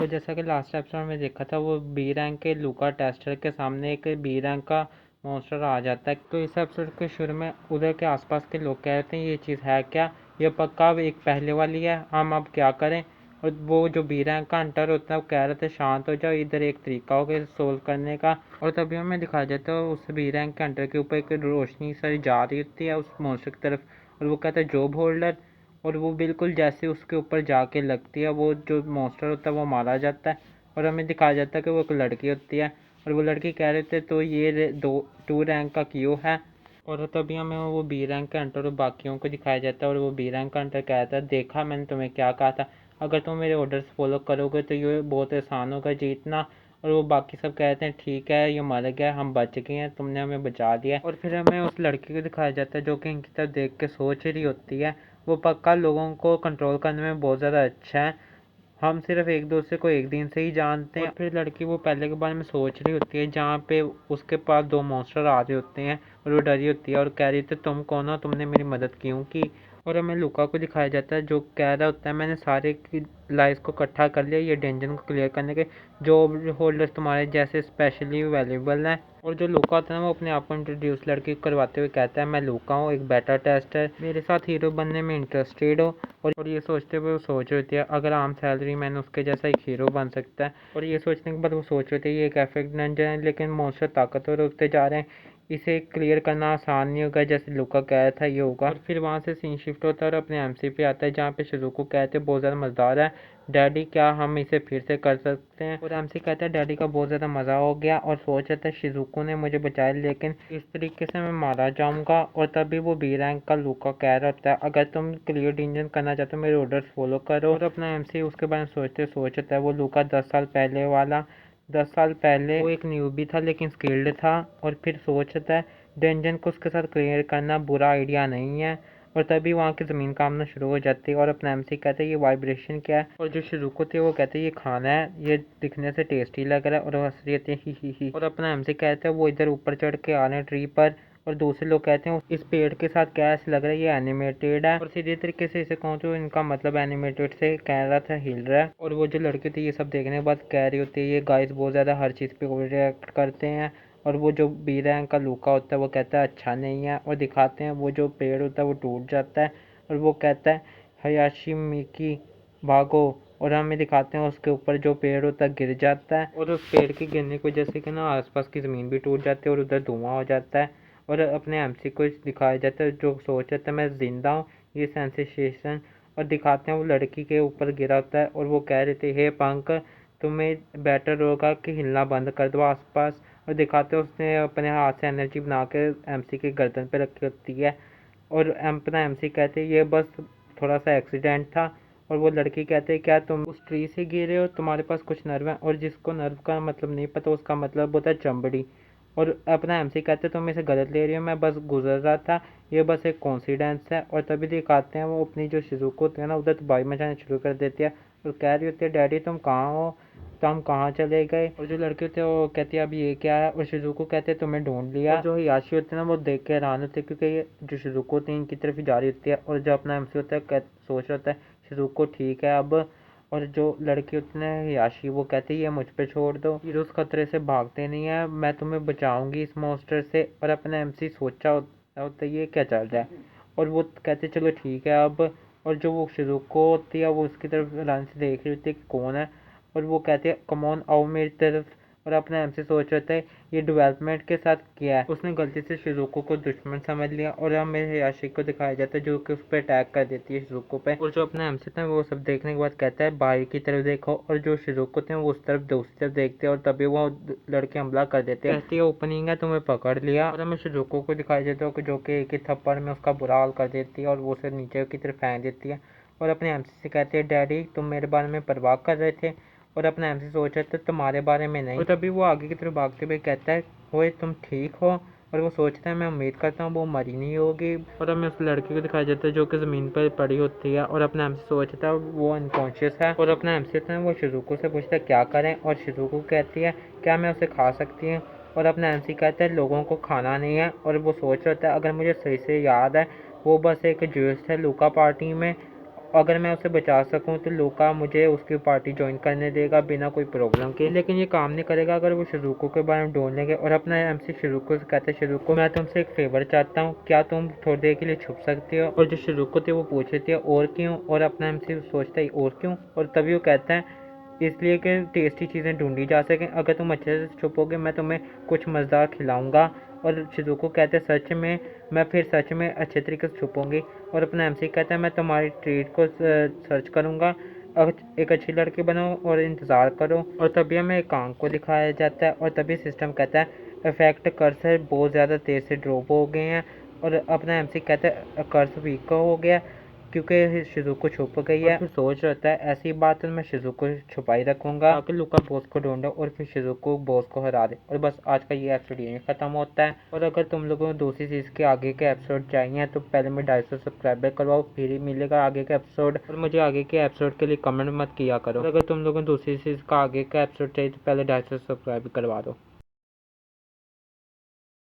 तो जैसा कि लास्ट एपिसोड में देखा था, वो बी रैंक के लूका टेस्टर के सामने एक बी रैंक का मॉन्स्टर आ जाता है। तो इस एपिसोड के शुरू में उधर के आसपास के लोग कहते हैं ये चीज़ है क्या, ये पक्का अब एक पहले वाली है, हम अब क्या करें। और वो जो बी रैंक का हंटर होता है वो कह रहे थे शांत हो जाओ, इधर एक तरीका होगा सोल्व करने का। और तभी हमें दिखाया जाता है उस बी रैंक के हंटर के ऊपर एक रोशनी सारी जा रही होती है उस मॉन्स्टर की तरफ, और वो कहता है जॉब होल्डर। और वो बिल्कुल जैसे उसके ऊपर जाके लगती है, वो जो मॉन्स्टर होता है वो मारा जाता है। और हमें दिखाया जाता है कि वो एक लड़की होती है, और वो लड़की कह रहे थे तो ये टू रैंक का क्यों है। और तभी हमें वो बी रैंक का हंटर और बाकियों को दिखाया जाता है, और वो बी रैंक का हंटर कहता है देखा मैंने तुम्हें क्या कहा था, अगर तुम मेरे ऑर्डर्स फॉलो करोगे तो ये बहुत आसान होगा जीतना। और वो बाकी सब कहते हैं ठीक है ये मर गया, हम बच गए हैं, तुमने हमें बचा दिया। और फिर हमें उस लड़की को दिखाया जाता है जो कि इनकी तरफ देख के सोच रही होती है, वो पक्का लोगों को कंट्रोल करने में बहुत ज़्यादा अच्छा है, हम सिर्फ एक दूसरे को एक दिन से ही जानते हैं। और फिर लड़की वो पहले के बारे में सोच रही होती है जहाँ पे उसके पास दो मॉन्स्टर आ रहे होते हैं, और वो डरी होती है और कह रही थी तुम कौन हो, तुमने मेरी मदद क्यों की। और हमें लुका को दिखाया जाता है जो कह रहा होता है मैंने सारे की लाइफ को इकट्ठा कर लिया ये डेंजन को क्लियर करने के, जॉब होल्डर्स तुम्हारे जैसे स्पेशली वैल्यूबल हैं। और जो लुका होता है ना वो अपने आप को इंट्रोड्यूस लड़की को करवाते हुए कहता है मैं लुका हूँ, एक बेटा टेस्टर, मेरे साथ हीरो बनने में इंटरेस्टेड हो। और ये सोचते हुए वो सोच रही थी अगर आम सैलरी मैन उसके जैसा एक हीरो बन सकता है। और ये सोचने के बाद वो सोच रहे थे ये एक एफेक्ट डेंजर है, लेकिन मॉन्स्टर ताकतवर होते जा रहे हैं, इसे क्लियर करना आसान नहीं होगा जैसे लुका कह रहा था ये होगा। और फिर वहाँ से सीन शिफ्ट होता है और अपने एमसी पे आता है जहाँ पे शिजुको कहते हैं बहुत ज़्यादा मज़ेदार है डैडी, क्या हम इसे फिर से कर सकते हैं। और एमसी कहता है डैडी का बहुत ज़्यादा मज़ा हो गया, और सोच रहा था शिजुको ने मुझे बचाया लेकिन इस तरीके से मैं मारा जाऊँगा। और तभी वो बी रैंक का लुका कह रहा होता है अगर तुम क्लियर इंजन करना चाहते हो मेरे ऑर्डर्स फॉलो करो। और अपना एमसी उसके बारे में सोचता है वो लुका 10 साल पहले वाला, 10 साल पहले वो एक न्यूबी था लेकिन स्किल्ड था। और फिर सोचता है डेंजन को उसके साथ क्लियर करना बुरा आइडिया नहीं है। और तभी वहाँ की ज़मीन कांपना शुरू हो जाती है, और अपना एमसी कहते हैं ये वाइब्रेशन क्या है। और जो शिजुको थे वो कहते हैं ये खाना है, ये दिखने से टेस्टी लग रहा है, और वो हंस रही है ही। और अपना एमसी कहते हैं वो इधर ऊपर चढ़ के आ रहे हैं ट्री पर, और दूसरे लोग कहते हैं इस पेड़ के साथ क्या ऐसा लग रहा है ये एनिमेटेड है। और सीधे तरीके से इसे कहूँ तो इनका मतलब एनिमेटेड से कह रहा था हिल रहा है। और वो जो लड़की थी ये सब देखने के बाद कह रही होती है ये गाइस बहुत ज़्यादा हर चीज़ पे ओवर रिएक्ट करते हैं। और वो जो बी रैंक का लूका होता है वो कहता है अच्छा नहीं है, और दिखाते हैं वो जो पेड़ होता है वो टूट जाता है, और वो कहता है हयाशी मिकी भागो। और हमें दिखाते हैं उसके ऊपर जो पेड़ होता है गिर जाता है, और उस पेड़ के गिरने की वजह से कि ना आसपास की ज़मीन भी टूट जाती है और उधर धुआं हो जाता है। और अपने एमसी को दिखाया जाता है जो सोच रहा था मैं जिंदा हूँ, ये सेंसेशन। और दिखाते हैं वो लड़की के ऊपर गिरा होता है, और वो कह रहे थे हे पंक तुम्हें बेटर होगा कि हिलना बंद कर दो आसपास। और दिखाते हैं उसने अपने हाथ से एनर्जी बना के एमसी की गर्दन पे रखी होती है, और अपना एमसी कहते हैं ये बस थोड़ा सा एक्सीडेंट था। और वो लड़की कहते हैं क्या तुम उस ट्री से गिरे हो, तुम्हारे पास कुछ नर्व है, और जिसको नर्व का मतलब नहीं पता उसका मतलब होता है चमड़ी। और अपना एमसी कहते हैं तुम इसे गलत ले रही हो, मैं बस गुजर रहा था, ये बस एक कॉन्सिडेंस है। और तभी दिखाते हैं वो अपनी जो शिजुको होती है ना उधर तबाही मचाना शुरू कर देती है, और कह रही होती है डैडी तुम कहाँ हो, तो हम कहाँ चले गए। और जो लड़के होते हैं वो कहती है अब ये क्या है, और शिजुको कहते हैं तुम्हें ढूंढ लिया। और जो हियाशी होते हैं ना वो देख के हैरान होते हैं क्योंकि ये जो शिजुको होती है इनकी तरफ ही जा रही होती है। और जो अपना एमसी होता है सोच रहा होता है शिजुको ठीक है अब। और जो लड़की होती है हियाशी वो कहती है ये मुझ पे छोड़ दो, हीरो उस खतरे से भागते नहीं है, मैं तुम्हें बचाऊंगी इस मॉन्स्टर से। और अपना एमसी सोचा होता है ये क्या चल रहा है, और वो कहते चलो ठीक है अब। और जो वो शिजुको होती है वो उसकी तरफ हैरानी से देख रही होती है कि कौन है, और वो कहते हैं कम ऑन आओ मेरी तरफ। और अपने एमसी सोच रहा था ये डेवलपमेंट के साथ किया है, उसने गलती से शिजुको को दुश्मन समझ लिया। और हमें हयाशी को दिखाया जाता है जो कि उस पर अटैक कर देती है शिजुको पे। और जो अपना एमसी था वो सब देखने के बाद कहता है बाहर की तरफ देखो, और जो शिजुको थे वो उस तरफ दूसरी तरफ देखते हैं, और तभी वो लड़के हमला कर देते हैं, कहती है ओपनिंग है तुम्हें पकड़ लिया। और हमें शिजुको को दिखाया जाता है जो कि एक ही थप्पड़ में उसका बुरा हाल कर देती है, और वो उसे नीचे की तरफ फेंक देती है। और अपने एमसी से कहते हैं डैडी तुम मेरे बारे में परवाह कर रहे थे, और अपना एमसी सोच रहा था तुम्हारे बारे में नहीं। और तभी वो आगे की तरफ भागते हुए कहता है ओए तुम ठीक हो। और वो सोचता है मैं उम्मीद करता हूँ वो मरी नहीं होगी। और हमें उस लड़की को दिखाया जाता है जो कि ज़मीन पर पड़ी होती है, और अपना एमसी सोचता है वो अनकॉन्शियस है। और अपना एमसी होता है वो शिजुको से पूछता है क्या करें, और शिजुको कहती है क्या मैं उसे खा सकती हूँ। और अपना एमसी कहता है लोगों को खाना नहीं है। और वो सोच रहा था अगर मुझे सही से याद है वो बस एक जूस है लूका पार्टी में, अगर मैं उसे बचा सकूं तो लूका मुझे उसकी पार्टी ज्वाइन करने देगा बिना कोई प्रॉब्लम के, लेकिन ये काम नहीं करेगा अगर वो शिज़ुको के बारे में ढूंढ लेंगे। और अपना एमसी शिज़ुको से कहते हैं, शिज़ुको मैं तुमसे एक फेवर चाहता हूँ, क्या तुम थोड़ी देर के लिए छुप सकती हो? और जो शिज़ुको थी वो पूछ रही थी और क्यों, और अपना एमसी सोचता है और क्यों, और तभी वो कहता है इसलिए कि टेस्टी चीज़ें ढूंढी जा सकें, अगर तुम अच्छे से छुपोगे मैं तुम्हें कुछ मज़ेदार खिलाऊंगा। और शिज़ुको कहते हैं सच में, मैं फिर सच में अच्छे तरीके से छुपूंगी। और अपना एमसी कहता है मैं तुम्हारी ट्रीट को सर्च करूंगा, एक अच्छी लड़की बनो और इंतज़ार करो। और तभी हमें एक आंख को दिखाया जाता है और तभी सिस्टम कहता है इफेक्ट कर्सर बहुत ज़्यादा तेज़ से ड्रॉप हो गए हैं। और अपना एमसी कहता है कर्स वीक हो गया क्योंकि शिज़ुको छुप गई है। फिर सोच रहता है ऐसी बात तो मैं शिज़ुको छुपाई रखूंगा ताकि लूका बॉस को ढूंढे और फिर शिज़ुको बॉस को हरा दे। और बस आज का ये एपिसोड यहीं ख़त्म होता है। और अगर तुम लोगों को दूसरी चीज़ के आगे के एपिसोड चाहिए तो पहले मैं 250 सब्सक्राइबर करवाओ, फिर ही मिलेगा आगे का एपिसोड। और मुझे आगे के एपिसोड के लिए कमेंट मत किया करो। और अगर तुम लोगों को दूसरी चीज़ का आगे का एपिसोड चाहिए तो पहले 250 सब्सक्राइब करवा दो।